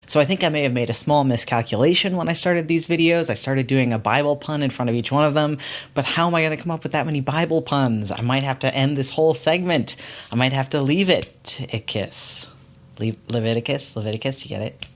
So I think I may have made a small miscalculation when I started these videos. I started doing a Bible pun in front of each one of them, but how am I going to come up with that many Bible puns? I might have to end this whole segment. I might have to leave it a kiss. Leviticus, you get it?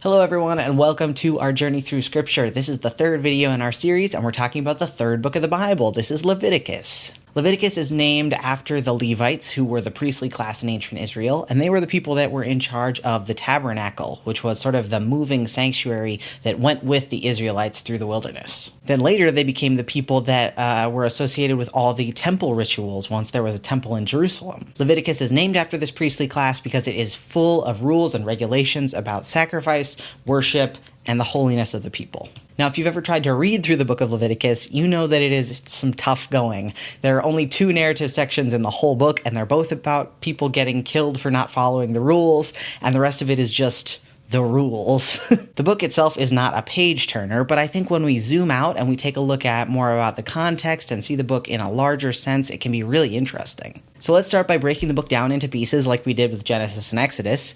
Hello everyone, and welcome to our journey through Scripture. This is the third video in our series, and we're talking about the third book of the Bible. This is Leviticus. Leviticus is named after the Levites, who were the priestly class in ancient Israel, and they were the people that were in charge of the tabernacle, which was sort of the moving sanctuary that went with the Israelites through the wilderness. Then later, they became the people that were associated with all the temple rituals once there was a temple in Jerusalem. Leviticus is named after this priestly class because it is full of rules and regulations about sacrifice, worship, and the holiness of the people. Now, if you've ever tried to read through the book of Leviticus, you know that it is some tough going. There are only two narrative sections in the whole book, and they're both about people getting killed for not following the rules, and the rest of it is just the rules. The book itself is not a page-turner, but I think when we zoom out and we take a look at more about the context and see the book in a larger sense, it can be really interesting. So let's start by breaking the book down into pieces like we did with Genesis and Exodus.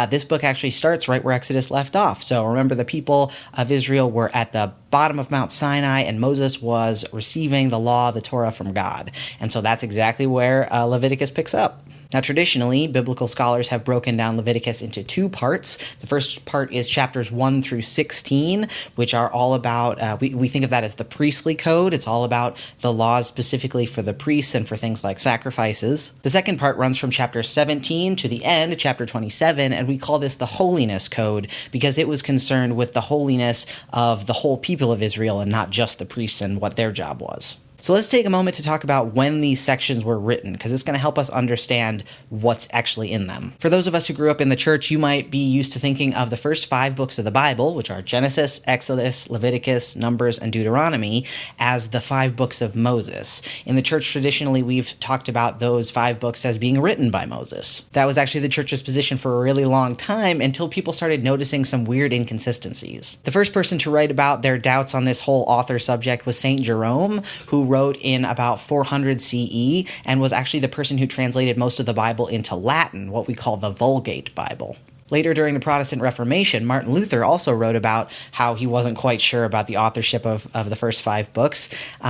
This book actually starts right where Exodus left off. So remember, the people of Israel were at the bottom of Mount Sinai, and Moses was receiving the law, the Torah, from God. And so that's exactly where Leviticus picks up. Now, traditionally, biblical scholars have broken down Leviticus into two parts. The first part is chapters 1 through 16, which are all about, we think of that as the priestly code. It's all about the laws specifically for the priests and for things like sacrifices. The second part runs from chapter 17 to the end, chapter 27, and we call this the holiness code because it was concerned with the holiness of the whole people of Israel and not just the priests and what their job was. So let's take a moment to talk about when these sections were written, because it's going to help us understand what's actually in them. For those of us who grew up in the church, you might be used to thinking of the first 5 books of the Bible, which are Genesis, Exodus, Leviticus, Numbers, and Deuteronomy, as the 5 books of Moses. In the church, traditionally, we've talked about those 5 books as being written by Moses. That was actually the church's position for a really long time until people started noticing some weird inconsistencies. The first person to write about their doubts on this whole author subject was Saint Jerome, who wrote in about 400 CE and was actually the person who translated most of the Bible into Latin, what we call the Vulgate Bible. Later, during the Protestant Reformation, Martin Luther also wrote about how he wasn't quite sure about the authorship of the first 5 books,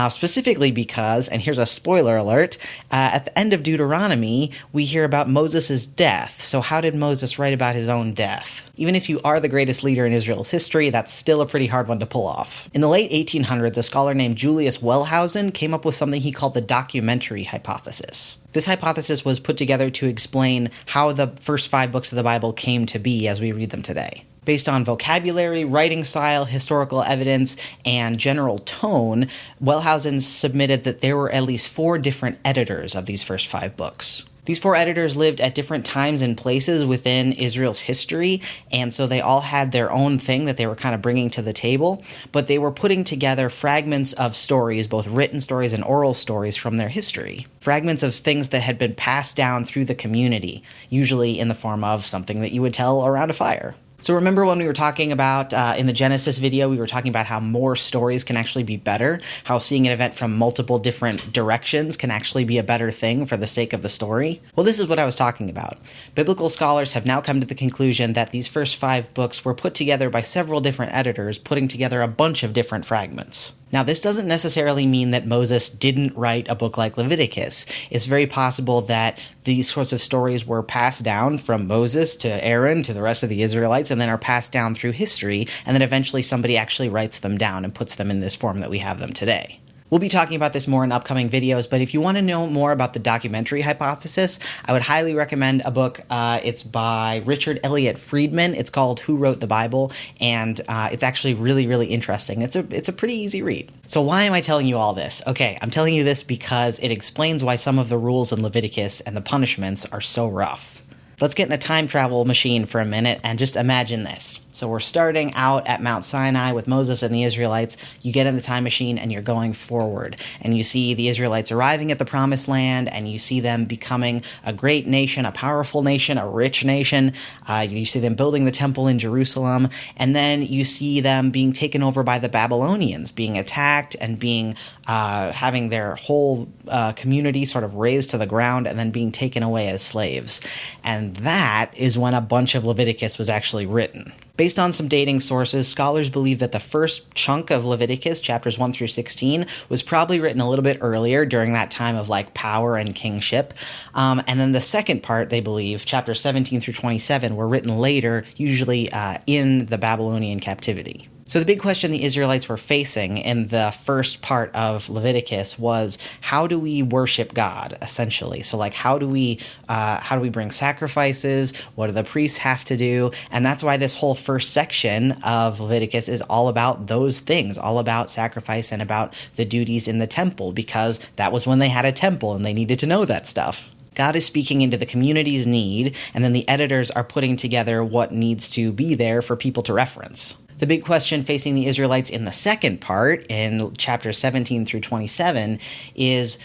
specifically because, and here's a spoiler alert, at the end of Deuteronomy, we hear about Moses' death. So how did Moses write about his own death? Even if you are the greatest leader in Israel's history, that's still a pretty hard one to pull off. In the late 1800s, a scholar named Julius Wellhausen came up with something he called the documentary hypothesis. This hypothesis was put together to explain how the first 5 books of the Bible came to be as we read them today. Based on vocabulary, writing style, historical evidence, and general tone, Wellhausen submitted that there were at least 4 different editors of these first 5 books. These 4 editors lived at different times and places within Israel's history, and so they all had their own thing that they were kind of bringing to the table, but they were putting together fragments of stories, both written stories and oral stories from their history. Fragments of things that had been passed down through the community, usually in the form of something that you would tell around a fire. So remember when we were talking about, in the Genesis video, we were talking about how more stories can actually be better, how seeing an event from multiple different directions can actually be a better thing for the sake of the story? Well, this is what I was talking about. Biblical scholars have now come to the conclusion that these first 5 books were put together by several different editors, putting together a bunch of different fragments. Now, this doesn't necessarily mean that Moses didn't write a book like Leviticus. It's very possible that these sorts of stories were passed down from Moses to Aaron to the rest of the Israelites and then are passed down through history, and then eventually somebody actually writes them down and puts them in this form that we have them today. We'll be talking about this more in upcoming videos, but if you want to know more about the documentary hypothesis, I would highly recommend a book. It's by Richard Elliott Friedman. It's called Who Wrote the Bible, and it's actually really, really interesting. It's a pretty easy read. So why am I telling you all this? Okay, I'm telling you this because it explains why some of the rules in Leviticus and the punishments are so rough. Let's get in a time travel machine for a minute and just imagine this. So we're starting out at Mount Sinai with Moses and the Israelites. You get in the time machine and you're going forward. And you see the Israelites arriving at the Promised Land, and you see them becoming a great nation, a powerful nation, a rich nation. You see them building the temple in Jerusalem. And then you see them being taken over by the Babylonians, being attacked and being having their whole community sort of razed to the ground and then being taken away as slaves. And that is when a bunch of Leviticus was actually written. Based on some dating sources, scholars believe that the first chunk of Leviticus, chapters 1 through 16, was probably written a little bit earlier during that time of like power and kingship. And then the second part, they believe, chapters 17 through 27, were written later, usually in the Babylonian captivity. So the big question the Israelites were facing in the first part of Leviticus was, how do we worship God, essentially? So like, how do we bring sacrifices? What do the priests have to do? And that's why this whole first section of Leviticus is all about those things, all about sacrifice and about the duties in the temple, because that was when they had a temple and they needed to know that stuff. God is speaking into the community's need, and then the editors are putting together what needs to be there for people to reference. The big question facing the Israelites in the second part, in chapters 17 through 27, is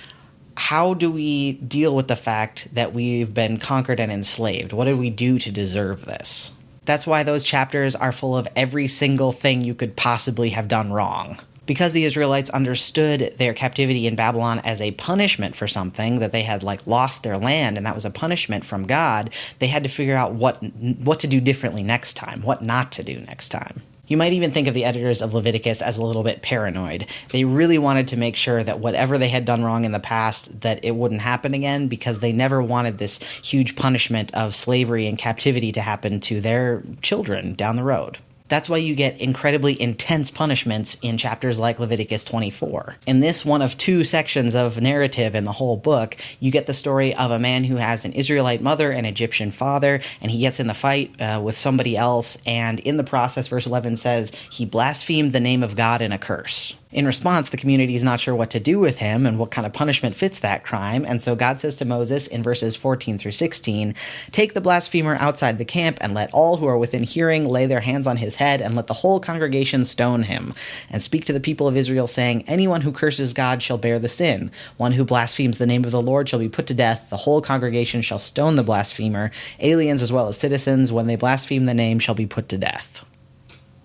how do we deal with the fact that we've been conquered and enslaved? What did we do to deserve this? That's why those chapters are full of every single thing you could possibly have done wrong. Because the Israelites understood their captivity in Babylon as a punishment for something, that they had like lost their land and that was a punishment from God, they had to figure out what to do differently next time, what not to do next time. You might even think of the editors of Leviticus as a little bit paranoid. They really wanted to make sure that whatever they had done wrong in the past, that it wouldn't happen again, because they never wanted this huge punishment of slavery and captivity to happen to their children down the road. That's why you get incredibly intense punishments in chapters like Leviticus 24. In this one of two sections of narrative in the whole book, you get the story of a man who has an Israelite mother and Egyptian father, and he gets in the fight with somebody else, and in the process, verse 11 says, he blasphemed the name of God in a curse. In response, the community is not sure what to do with him and what kind of punishment fits that crime, and so God says to Moses in verses 14 through 16, "Take the blasphemer outside the camp, and let all who are within hearing lay their hands on his head, and let the whole congregation stone him. And speak to the people of Israel, saying, Anyone who curses God shall bear the sin. One who blasphemes the name of the Lord shall be put to death. The whole congregation shall stone the blasphemer. Aliens as well as citizens, when they blaspheme the name, shall be put to death."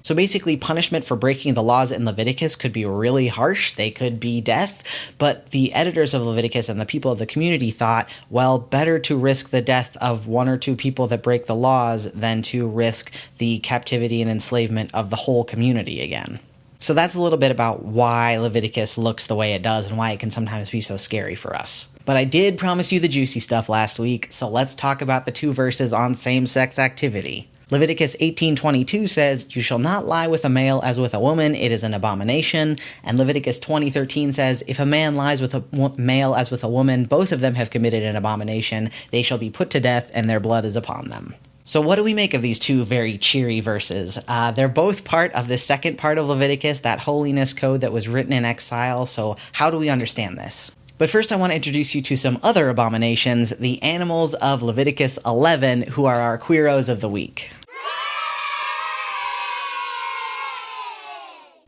So basically, punishment for breaking the laws in Leviticus could be really harsh. They could be death. But the editors of Leviticus and the people of the community thought, well, better to risk the death of one or two people that break the laws than to risk the captivity and enslavement of the whole community again. So that's a little bit about why Leviticus looks the way it does and why it can sometimes be so scary for us. But I did promise you the juicy stuff last week, so let's talk about the 2 verses on same-sex activity. Leviticus 18:22 says, "You shall not lie with a male as with a woman, it is an abomination." And Leviticus 20:13 says, "If a man lies with a male as with a woman, both of them have committed an abomination. They shall be put to death, and their blood is upon them." So what do we make of these 2 very cheery verses? They're both part of the second part of Leviticus, that holiness code that was written in exile. So how do we understand this? But first I want to introduce you to some other abominations, the animals of Leviticus 11, who are our Queeros of the week.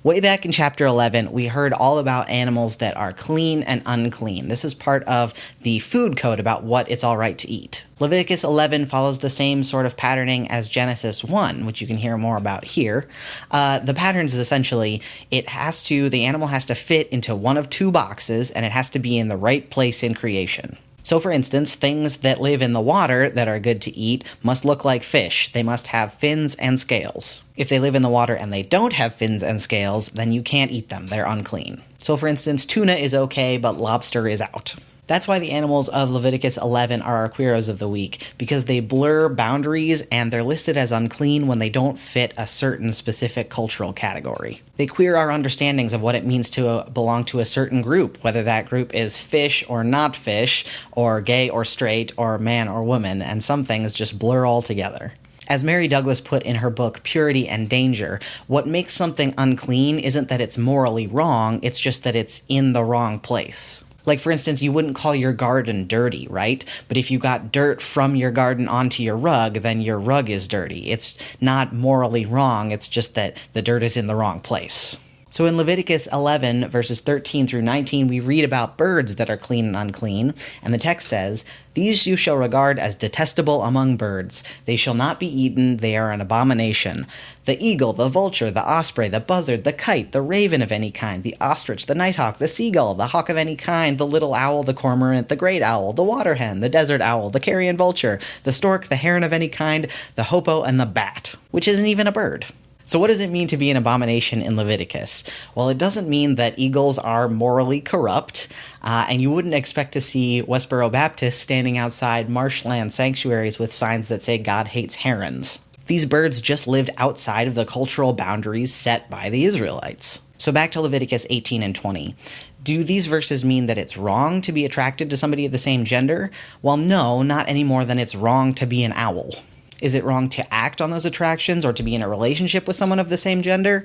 Way back in chapter 11, we heard all about animals that are clean and unclean. This is part of the food code about what it's all right to eat. Leviticus 11 follows the same sort of patterning as Genesis 1, which you can hear more about here. The pattern is essentially, the animal has to fit into one of 2 boxes, and it has to be in the right place in creation. So for instance, things that live in the water that are good to eat must look like fish. They must have fins and scales. If they live in the water and they don't have fins and scales, then you can't eat them. They're unclean. So for instance, tuna is okay, but lobster is out. That's why the animals of Leviticus 11 are our Queeros of the week, because they blur boundaries and they're listed as unclean when they don't fit a certain specific cultural category. They queer our understandings of what it means to belong to a certain group, whether that group is fish or not fish, or gay or straight, or man or woman, and some things just blur all together. As Mary Douglas put in her book Purity and Danger, what makes something unclean isn't that it's morally wrong, it's just that it's in the wrong place. Like, for instance, you wouldn't call your garden dirty, right? But if you got dirt from your garden onto your rug, then your rug is dirty. It's not morally wrong, it's just that the dirt is in the wrong place. So in Leviticus 11, verses 13 through 19, we read about birds that are clean and unclean, and the text says, "These you shall regard as detestable among birds. They shall not be eaten, they are an abomination. The eagle, the vulture, the osprey, the buzzard, the kite, the raven of any kind, the ostrich, the nighthawk, the seagull, the hawk of any kind, the little owl, the cormorant, the great owl, the water hen, the desert owl, the carrion vulture, the stork, the heron of any kind, the hoopoe, and the bat," which isn't even a bird. So what does it mean to be an abomination in Leviticus? Well, it doesn't mean that eagles are morally corrupt, and you wouldn't expect to see Westboro Baptists standing outside marshland sanctuaries with signs that say God hates herons. These birds just lived outside of the cultural boundaries set by the Israelites. So back to Leviticus 18 and 20. Do these verses mean that it's wrong to be attracted to somebody of the same gender? Well, no, not any more than it's wrong to be an owl. Is it wrong to act on those attractions or to be in a relationship with someone of the same gender?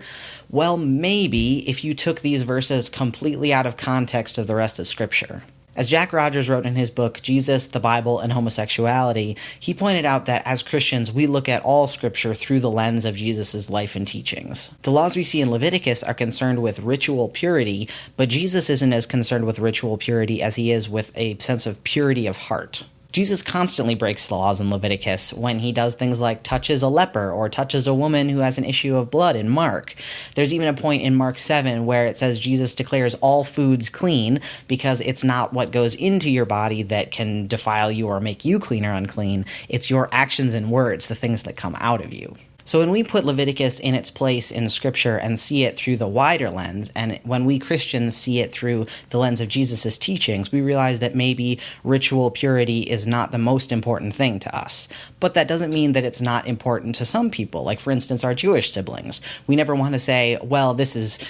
Well, maybe if you took these verses completely out of context of the rest of Scripture. As Jack Rogers wrote in his book, Jesus, the Bible, and Homosexuality, he pointed out that as Christians, we look at all Scripture through the lens of Jesus' life and teachings. The laws we see in Leviticus are concerned with ritual purity, but Jesus isn't as concerned with ritual purity as he is with a sense of purity of heart. Jesus constantly breaks the laws in Leviticus when he does things like touches a leper or touches a woman who has an issue of blood in Mark. There's even a point in Mark 7 where it says Jesus declares all foods clean because it's not what goes into your body that can defile you or make you clean or unclean. It's your actions and words, the things that come out of you. So when we put Leviticus in its place in Scripture and see it through the wider lens, and when we Christians see it through the lens of Jesus' teachings, we realize that maybe ritual purity is not the most important thing to us. But that doesn't mean that it's not important to some people, like, for instance, our Jewish siblings. We never want to say, well, this is,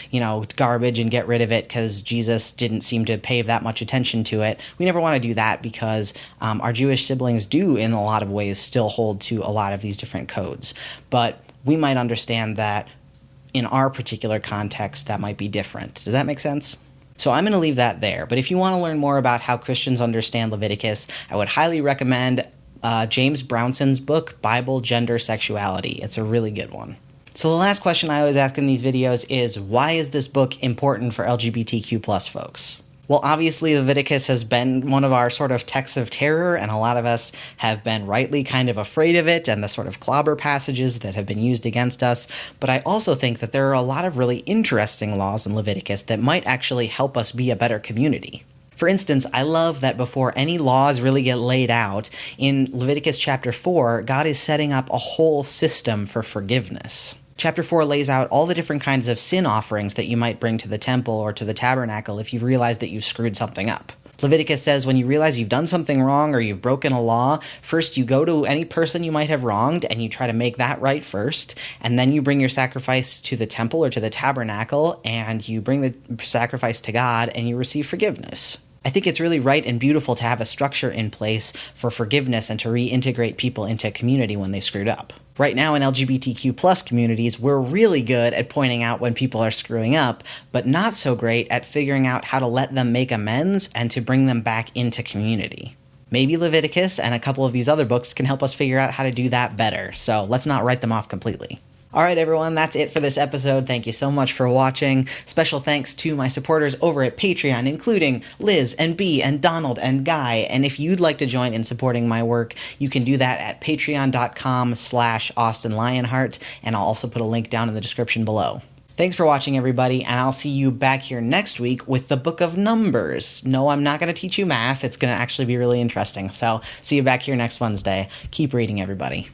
garbage and get rid of it because Jesus didn't seem to pay that much attention to it. We never want to do that because our Jewish siblings do, in a lot of ways, still hold to a lot of these different codes. But we might understand that in our particular context, that might be different. Does that make sense? So I'm going to leave that there. But if you want to learn more about how Christians understand Leviticus, I would highly recommend James Brownson's book, Bible, Gender, Sexuality. It's a really good one. So the last question I always ask in these videos is, why is this book important for LGBTQ plus folks? Well, obviously, Leviticus has been one of our sort of texts of terror, and a lot of us have been rightly kind of afraid of it and the sort of clobber passages that have been used against us. But I also think that there are a lot of really interesting laws in Leviticus that might actually help us be a better community. For instance, I love that before any laws really get laid out, in Leviticus chapter 4, God is setting up a whole system for forgiveness. Chapter 4 lays out all the different kinds of sin offerings that you might bring to the temple or to the tabernacle if you've realized that you've screwed something up. Leviticus says when you realize you've done something wrong or you've broken a law, first you go to any person you might have wronged and you try to make that right first, and then you bring your sacrifice to the temple or to the tabernacle and you bring the sacrifice to God and you receive forgiveness. I think it's really right and beautiful to have a structure in place for forgiveness and to reintegrate people into a community when they screwed up. Right now in LGBTQ plus communities, we're really good at pointing out when people are screwing up, but not so great at figuring out how to let them make amends and to bring them back into community. Maybe Leviticus and a couple of these other books can help us figure out how to do that better, so let's not write them off completely. All right, everyone, that's it for this episode. Thank you so much for watching. Special thanks to my supporters over at Patreon, including Liz and B and Donald and Guy. And if you'd like to join in supporting my work, you can do that at patreon.com/AustinLionheart, and I'll also put a link down in the description below. Thanks for watching, everybody, and I'll see you back here next week with the Book of Numbers. No, I'm not going to teach you math. It's going to actually be really interesting. So see you back here next Wednesday. Keep reading, everybody.